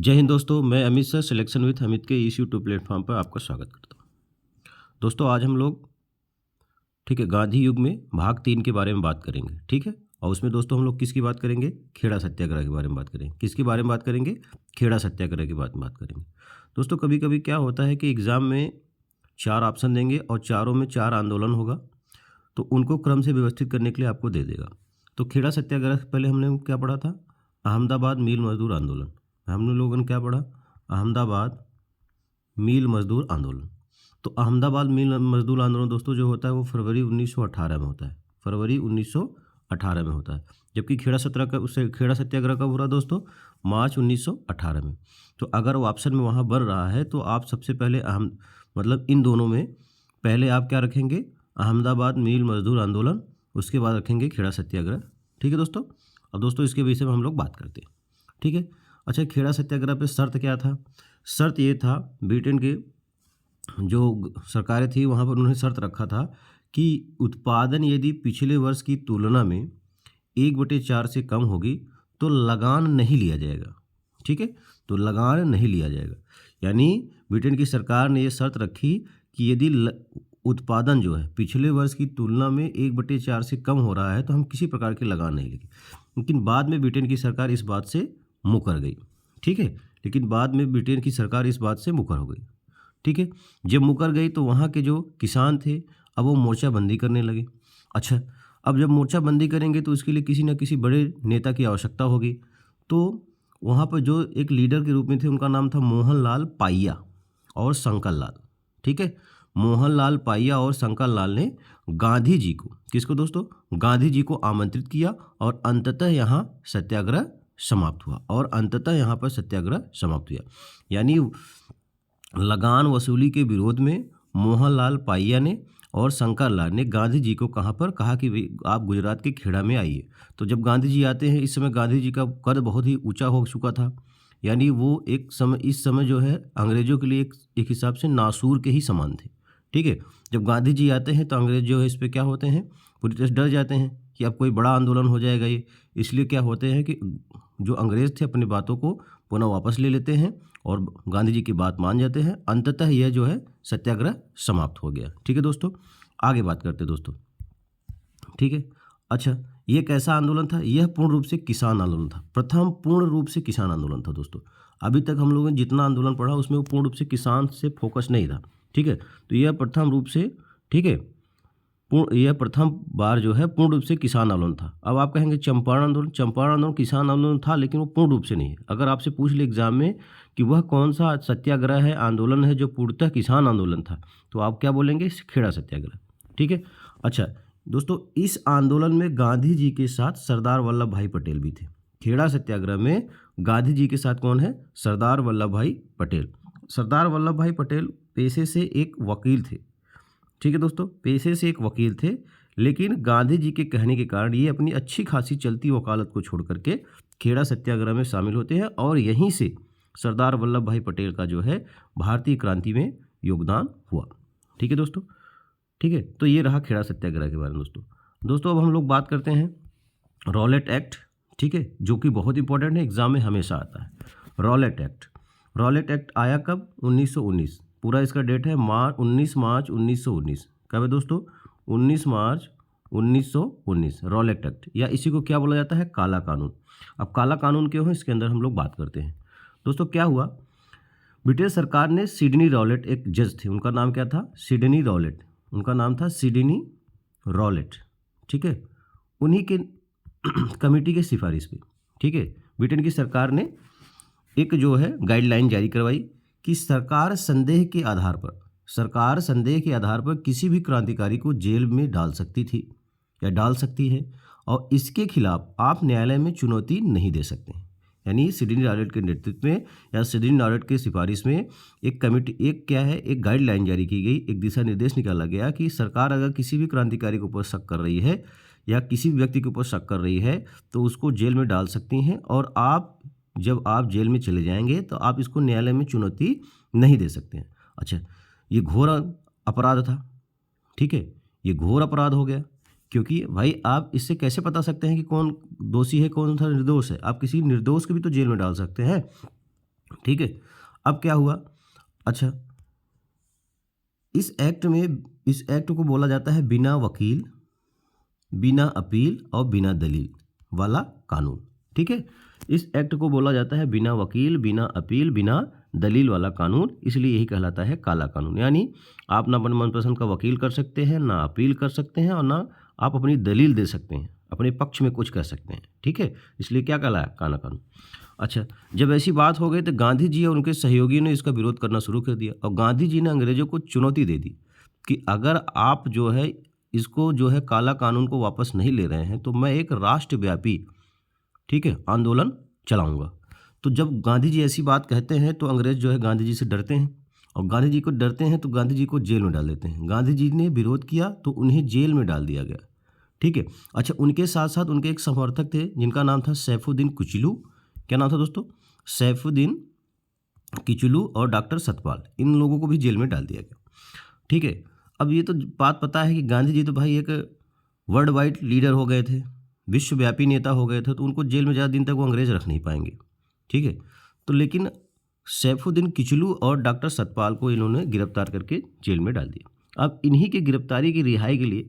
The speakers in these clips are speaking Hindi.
जय हिंद दोस्तों, मैं Amit sir selection with Amit के इस यूट्यूब प्लेटफॉर्म पर आपका स्वागत करता हूँ। दोस्तों आज हम लोग गांधी युग में भाग 3 के बारे में बात करेंगे। ठीक है, और उसमें दोस्तों हम लोग किसकी बात करेंगे? खेड़ा सत्याग्रह के बारे में बात करेंगे। किसके बारे में बात करेंगे? खेड़ा सत्याग्रह की बात करेंगे। दोस्तों कभी कभी क्या होता है कि एग्ज़ाम में 4 ऑप्शन देंगे और चारों में 4 आंदोलन होगा, तो उनको क्रम से व्यवस्थित करने के लिए आपको दे देगा। तो खेड़ा सत्याग्रह से पहले हमने क्या पढ़ा था? अहमदाबाद मील मजदूर आंदोलन। हम लोगों ने क्या पढ़ा? अहमदाबाद मील मजदूर आंदोलन। तो अहमदाबाद मील मजदूर आंदोलन दोस्तों जो होता है वो फरवरी 1918 में होता है। फरवरी 1918 में होता है। जबकि खेड़ा सत्याग्रह कब हो रहा है दोस्तों? मार्च 1918 में। तो अगर वो ऑप्शन में वहाँ बन रहा है तो आप सबसे पहले इन दोनों में पहले आप क्या रखेंगे? अहमदाबाद मील मजदूर आंदोलन, उसके बाद रखेंगे खेड़ा सत्याग्रह। ठीक है दोस्तों। अब दोस्तों इसके विषय में हम लोग बात करते हैं। ठीक है। अच्छा, खेड़ा सत्याग्रह पे शर्त क्या था? शर्त ये था, ब्रिटेन के जो सरकारें थी वहाँ पर उन्होंने शर्त रखा था कि उत्पादन यदि पिछले वर्ष की तुलना में 1/4 से कम होगी तो लगान नहीं लिया जाएगा। ठीक है, तो लगान नहीं लिया जाएगा। यानी ब्रिटेन की सरकार ने ये शर्त रखी कि यदि उत्पादन जो है पिछले वर्ष की तुलना में 1/4 से कम हो रहा है तो हम किसी प्रकार के लगान नहीं लेंगे। लेकिन बाद में ब्रिटेन की सरकार इस बात से मुकर गई। ठीक है, लेकिन बाद में ब्रिटेन की सरकार इस बात से मुकर हो गई। ठीक है, जब मुकर गई तो वहाँ के जो किसान थे अब वो मोर्चाबंदी करने लगे। अच्छा, अब जब मोर्चाबंदी करेंगे तो उसके लिए किसी न किसी बड़े नेता की आवश्यकता होगी। तो वहाँ पर जो एक लीडर के रूप में थे उनका नाम था मोहनलाल पाईया और शंकर लाल। ठीक है, मोहनलाल पाईया और शंकर लाल ने गांधी जी को, किसको दोस्तों? गांधी जी को आमंत्रित किया और अंततः यहाँ सत्याग्रह समाप्त हुआ। और अंततः यहाँ पर सत्याग्रह समाप्त हुआ। यानी लगान वसूली के विरोध में मोहनलाल पाईया ने और शंकर लाल ने गांधी जी को कहाँ पर कहा कि भाई आप गुजरात के खेड़ा में आइए। तो जब गांधी जी आते हैं, इस समय गांधी जी का कद बहुत ही ऊंचा हो चुका था। यानी वो इस समय जो है अंग्रेजों के लिए एक हिसाब से नासूर के ही समान थे। ठीक है, जब गांधी जी आते हैं तो अंग्रेज जो है इस पर क्या होते हैं, पूरी तरह से डर जाते हैं कि अब कोई बड़ा आंदोलन हो जाएगा ये। इसलिए क्या होते हैं कि जो अंग्रेज थे अपनी बातों को पुनः वापस ले लेते हैं और गांधी जी की बात मान जाते हैं। अंततः यह जो है सत्याग्रह समाप्त हो गया। ठीक है दोस्तों, आगे बात करते हैं दोस्तों। ठीक है, अच्छा ये कैसा आंदोलन था? यह पूर्ण रूप से किसान आंदोलन था। प्रथम पूर्ण रूप से किसान आंदोलन था दोस्तों। अभी तक हम लोगों ने जितना आंदोलन पढ़ा उसमें वो पूर्ण रूप से किसान से फोकस नहीं था। ठीक है, तो यह प्रथम रूप से, ठीक है, यह प्रथम बार जो है पूर्ण रूप से किसान आंदोलन था। अब आप कहेंगे चंपारण आंदोलन किसान आंदोलन था, लेकिन वो पूर्ण रूप से नहीं है। अगर आपसे पूछ ले एग्जाम में कि वह कौन सा सत्याग्रह है, आंदोलन है जो पूर्णतः किसान आंदोलन था, तो आप क्या बोलेंगे? खेड़ा सत्याग्रह। ठीक है, अच्छा दोस्तों इस आंदोलन में गांधी जी के साथ सरदार वल्लभ भाई पटेल भी थे। खेड़ा सत्याग्रह में गांधी जी के साथ कौन है? सरदार वल्लभ भाई पटेल। सरदार वल्लभ भाई पटेल पेशे से एक वकील थे। ठीक है दोस्तों, पेशे से एक वकील थे, लेकिन गांधी जी के कहने के कारण ये अपनी अच्छी खासी चलती वकालत को छोड़ करके खेड़ा सत्याग्रह में शामिल होते हैं और यहीं से सरदार वल्लभ भाई पटेल का जो है भारतीय क्रांति में योगदान हुआ। ठीक है दोस्तों, ठीक है, तो ये रहा खेड़ा सत्याग्रह के बारे में दोस्तों अब हम लोग बात करते हैं रॉलेट एक्ट। ठीक है, जो कि बहुत इंपॉर्टेंट है, एग्जाम में हमेशा आता है। रॉलेट एक्ट आया कब? 1919। पूरा इसका डेट है 19 मार्च 1919। कब है दोस्तों? 19 मार्च 1919 रॉलेट एक्ट, या इसी को क्या बोला जाता है? काला कानून। अब काला कानून क्यों है, इसके अंदर हम लोग बात करते हैं। दोस्तों क्या हुआ, ब्रिटिश सरकार ने सिडनी रॉलेट, एक जज थे, उनका नाम क्या था? Sydney Rowlatt. उनका नाम था सिडनी रॉलेट। ठीक है, उन्हीं के कमेटी के सिफारिश पे, ठीक है, ब्रिटेन की सरकार ने एक जो है गाइडलाइन जारी करवाई कि सरकार संदेह के आधार पर किसी भी क्रांतिकारी को जेल में डाल सकती थी या डाल सकती है, और इसके खिलाफ आप न्यायालय में चुनौती नहीं दे सकते। यानी सिडनी रॉलेट के नेतृत्व में या सिडनी रॉलेट के सिफारिश में एक कमेटी, एक गाइडलाइन जारी की गई, एक दिशा निर्देश निकाला गया कि सरकार अगर किसी भी क्रांतिकारी के ऊपर शक कर रही है या किसी भी व्यक्ति के ऊपर शक कर रही है तो उसको जेल में डाल सकती हैं, और जब आप जेल में चले जाएंगे तो आप इसको न्यायालय में चुनौती नहीं दे सकते हैं। अच्छा, ये घोर अपराध था। ठीक है, ये घोर अपराध हो गया, क्योंकि भाई आप इससे कैसे बता सकते हैं कि कौन दोषी है, कौन सा निर्दोष है? आप किसी निर्दोष को भी तो जेल में डाल सकते हैं। ठीक है। अब क्या हुआ, अच्छा इस एक्ट को बोला जाता है बिना वकील, बिना अपील और बिना दलील वाला कानून। ठीक है, इस एक्ट को बोला जाता है बिना वकील, बिना अपील, बिना दलील वाला कानून, इसलिए यही कहलाता है काला कानून। यानी आप ना अपने मनपसंद का वकील कर सकते हैं, ना अपील कर सकते हैं, और ना आप अपनी दलील दे सकते हैं, अपने पक्ष में कुछ कह सकते हैं। ठीक है, इसलिए क्या कहलाया, काला कानून। अच्छा, जब ऐसी बात हो गई तो गांधी जी और उनके सहयोगियों ने इसका विरोध करना शुरू कर दिया, और गांधी जी ने अंग्रेजों को चुनौती दे दी कि अगर आप जो है इसको जो है काला कानून को वापस नहीं ले रहे हैं तो मैं एक राष्ट्रव्यापी, ठीक है, आंदोलन चलाऊंगा। तो जब गांधी जी ऐसी बात कहते हैं तो अंग्रेज जो है गांधी जी से डरते हैं, और गांधी जी को डरते हैं तो गांधी जी को जेल में डाल देते हैं। गांधी जी ने विरोध किया तो उन्हें जेल में डाल दिया गया। ठीक है, अच्छा उनके साथ साथ उनके एक समर्थक थे जिनका नाम था सैफुद्दीन किचलू। क्या नाम था दोस्तों, सैफुद्दीन किचलू और डॉक्टर सतपाल, इन लोगों को भी जेल में डाल दिया गया। ठीक है, अब ये तो बात पता है कि गांधी जी तो भाई एक वर्ल्ड वाइड लीडर हो गए थे, विश्वव्यापी नेता हो गए थे, तो उनको जेल में ज़्यादा दिन तक वो अंग्रेज रख नहीं पाएंगे। ठीक है, तो लेकिन सैफुद्दीन किचलू और डॉक्टर सतपाल को इन्होंने गिरफ्तार करके जेल में डाल दिया। अब इन्हीं की गिरफ्तारी की रिहाई के लिए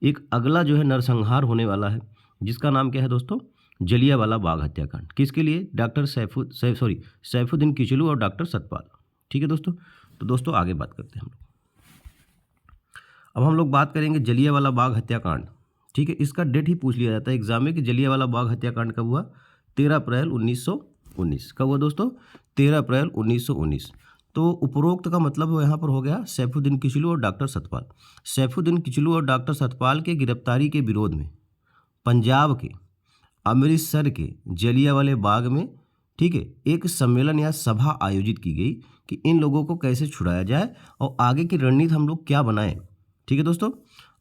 एक अगला जो है नरसंहार होने वाला है, जिसका नाम क्या है दोस्तों, जलियांवाला बाग हत्याकांड। किसके लिए, डॉक्टर सैफुद्दीन किचलू और डॉक्टर सतपाल। ठीक है दोस्तों, तो दोस्तों आगे बात करते हैं हम लोग। अब हम लोग बात करेंगे जलियांवाला बाग हत्याकांड। ठीक है, इसका डेट ही पूछ लिया जाता है एग्जाम में कि जलियांवाला बाग हत्याकांड कब हुआ, 13 अप्रैल 1919। कब हुआ दोस्तों, 13 अप्रैल 1919। तो उपरोक्त का मतलब यहाँ पर हो गया सैफुद्दीन किचलू और डॉक्टर सतपाल। सैफुद्दीन किचलू और डॉक्टर सतपाल के गिरफ्तारी के विरोध में पंजाब के अमृतसर के जलियांवाले बाग में, ठीक है, एक सम्मेलन या सभा आयोजित की गई कि इन लोगों को कैसे छुड़ाया जाए और आगे की रणनीति हम लोग क्या बनाएं। ठीक है दोस्तों,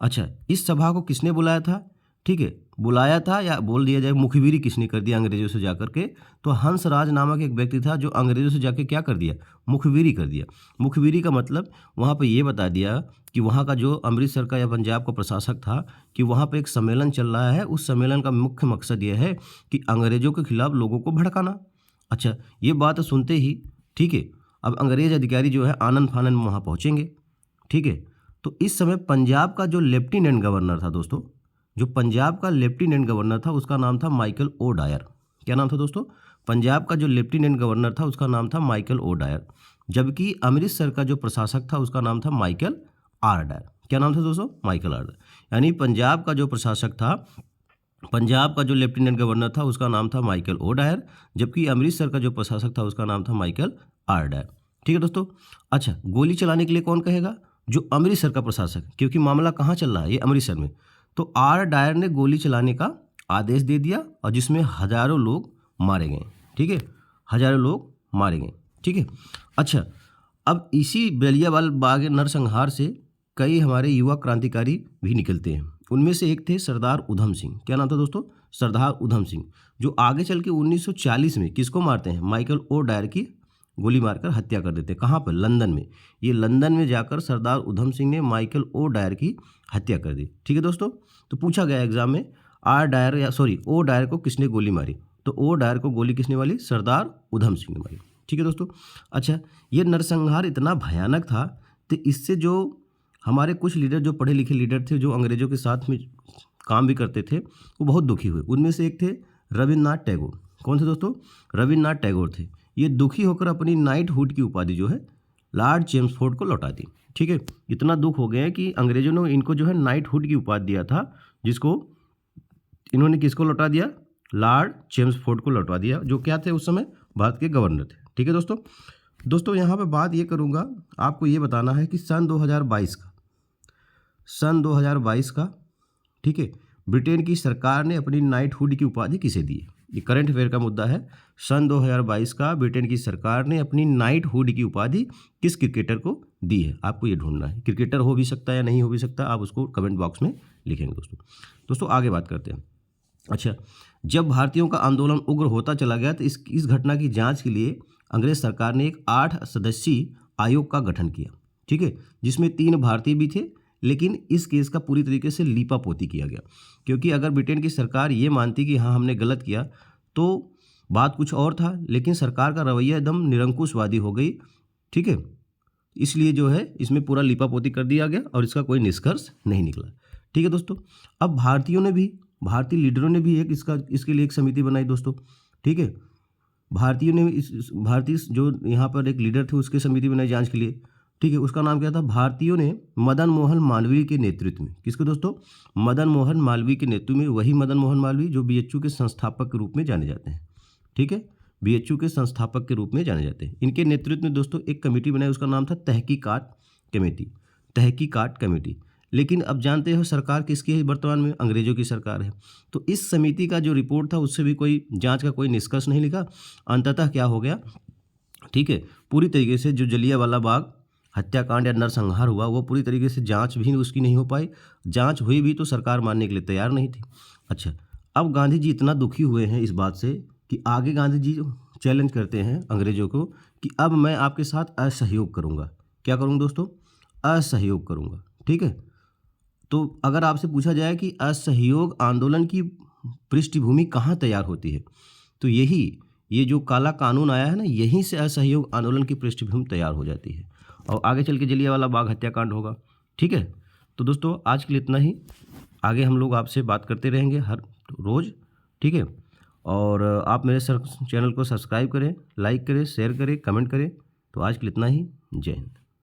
अच्छा इस सभा को किसने बुलाया था, ठीक है, बुलाया था या बोल दिया जाए मुखबिरी किसने कर दिया अंग्रेजों से जाकर के, तो हंसराज नामक एक व्यक्ति था जो अंग्रेजों से जाके क्या कर दिया, मुखबिरी कर दिया। मुखबिरी का मतलब वहाँ पे ये बता दिया कि वहाँ का जो अमृतसर का या पंजाब का प्रशासक था कि वहाँ पे एक सम्मेलन चल रहा है, उस सम्मेलन का मुख्य मकसद यह है कि अंग्रेजों के खिलाफ लोगों को भड़काना। अच्छा, ये बात सुनते ही, ठीक है, अब अंग्रेज अधिकारी जो है आनंद फानंद में वहाँ पहुँचेंगे। ठीक है, तो इस समय पंजाब का जो लेफ्टिनेंट गवर्नर था दोस्तों, जो पंजाब का लेफ्टिनेंट गवर्नर था उसका नाम था माइकल ओ डायर। क्या नाम था दोस्तों, पंजाब का जो लेफ्टिनेंट गवर्नर था उसका नाम था माइकल ओ डायर, जबकि अमृतसर का जो प्रशासक था उसका नाम था माइकल आर डायर। क्या नाम था दोस्तों, माइकल आर डायर। यानी पंजाब का जो प्रशासक था, पंजाब का जो लेफ्टिनेंट गवर्नर था उसका नाम था माइकल ओ डायर, जबकि अमृतसर का जो प्रशासक था उसका नाम था माइकल आर डायर। ठीक है दोस्तों, अच्छा गोली चलाने के लिए कौन कहेगा, जो अमृतसर का प्रशासक, क्योंकि मामला कहाँ चल रहा है, ये अमृतसर में। तो आर डायर ने गोली चलाने का आदेश दे दिया और जिसमें हजारों लोग मारे गए। ठीक है, हजारों लोग मारे गए। ठीक है, अच्छा अब इसी जलियांवाला बाग नरसंहार से कई हमारे युवा क्रांतिकारी भी निकलते हैं। उनमें से एक थे सरदार उधम सिंह। क्या नाम था दोस्तों, सरदार उधम सिंह, जो आगे चल के 1940 में किसको मारते हैं, माइकल ओ डायर की गोली मारकर हत्या कर देते हैं। कहाँ पर, लंदन में। ये लंदन में जाकर सरदार उधम सिंह ने माइकल ओ डायर की हत्या कर दी। ठीक है दोस्तों, तो पूछा गया एग्जाम में ओ डायर को किसने गोली मारी, तो ओ डायर को गोली किसने मारी, सरदार उधम सिंह ने मारी। ठीक है दोस्तों, अच्छा ये नरसंहार इतना भयानक था तो इससे जो हमारे कुछ लीडर, जो पढ़े लिखे लीडर थे, जो अंग्रेजों के साथ में काम भी करते थे, वो बहुत दुखी हुए। उनमें से एक थे रविन्द्रनाथ टैगोर। कौन थे दोस्तों, रविन्द्रनाथ टैगोर थे। ये दुखी होकर अपनी नाइटहुड की उपाधि जो है लॉर्ड चेम्सफोर्ड को लौटा दी। ठीक है, इतना दुख हो गया कि अंग्रेजों ने इनको जो है नाइटहुड की उपाधि दिया था, जिसको इन्होंने किसको लौटा दिया, लॉर्ड चेम्सफोर्ड को लौटा दिया, जो क्या थे उस समय भारत के गवर्नर थे। ठीक है दोस्तों यहाँ पे बात ये करूँगा, आपको ये बताना है कि सन 2022 का, ठीक है, ब्रिटेन की सरकार ने अपनी नाइटहुड की उपाधि किसे दी है। ये करंट अफेयर का मुद्दा है। सन 2022 का ब्रिटेन की सरकार ने अपनी नाइटहुड की उपाधि किस क्रिकेटर को दी है, आपको ये ढूंढना है। क्रिकेटर हो भी सकता है या नहीं हो भी सकता, आप उसको कमेंट बॉक्स में लिखेंगे दोस्तों आगे बात करते हैं। अच्छा, जब भारतीयों का आंदोलन उग्र होता चला गया तो इस घटना की जांच के लिए अंग्रेज सरकार ने एक 8 सदस्यीय आयोग का गठन किया। ठीक है, जिसमें 3 भारतीय भी थे, लेकिन इस केस का पूरी तरीके से लीपापोती किया गया, क्योंकि अगर ब्रिटेन की सरकार ये मानती कि हाँ हमने गलत किया तो बात कुछ और था, लेकिन सरकार का रवैया एकदम निरंकुशवादी हो गई। ठीक है, इसलिए जो है इसमें पूरा लीपापोती कर दिया गया और इसका कोई निष्कर्ष नहीं निकला। ठीक है दोस्तों, अब भारतीय लीडरों ने भी इसके लिए एक समिति बनाई दोस्तों। ठीक है, भारतीय जो यहाँ पर एक लीडर थे उसकी समिति बनाई जांच के लिए। ठीक है, उसका नाम क्या था? भारतीयों ने मदन मोहन मालवीय के नेतृत्व में, किसके दोस्तों? मदन मोहन मालवीय के नेतृत्व में, वही मदन मोहन मालवीय जो बीएचयू के संस्थापक के रूप में जाने जाते हैं। ठीक है, बीएचयू के संस्थापक के रूप में जाने जाते हैं। इनके नेतृत्व में दोस्तों एक कमेटी बनाई, उसका नाम था तहकीकात कमेटी। लेकिन अब जानते हो सरकार किसकी है वर्तमान में? अंग्रेजों की सरकार है। तो इस समिति का जो रिपोर्ट था उससे भी कोई जांच का कोई निष्कर्ष नहीं लिखा। अंततः क्या हो गया? ठीक है, पूरी तरीके से जो जलियांवाला बाग हत्याकांड या नरसंहार हुआ वो पूरी तरीके से जांच भी उसकी नहीं हो पाई। जांच हुई भी तो सरकार मानने के लिए तैयार नहीं थी। अच्छा, अब गांधी जी इतना दुखी हुए हैं इस बात से कि आगे गांधी जी चैलेंज करते हैं अंग्रेजों को कि अब मैं आपके साथ असहयोग करूंगा। क्या करूंगा दोस्तों? असहयोग करूंगा। ठीक है, तो अगर आपसे पूछा जाए कि असहयोग आंदोलन की पृष्ठभूमि कहाँ तैयार होती है, तो ये जो काला कानून आया है ना, यहीं से असहयोग आंदोलन की पृष्ठभूमि तैयार हो जाती है और आगे चल के जलियांवाला बाग हत्याकांड होगा। ठीक है, तो दोस्तों आज के लिए इतना ही। आगे हम लोग आपसे बात करते रहेंगे हर रोज़। ठीक है, और आप मेरे चैनल को सब्सक्राइब करें, लाइक करें, शेयर करें, कमेंट करें। तो आज के लिए इतना ही। जय हिंद।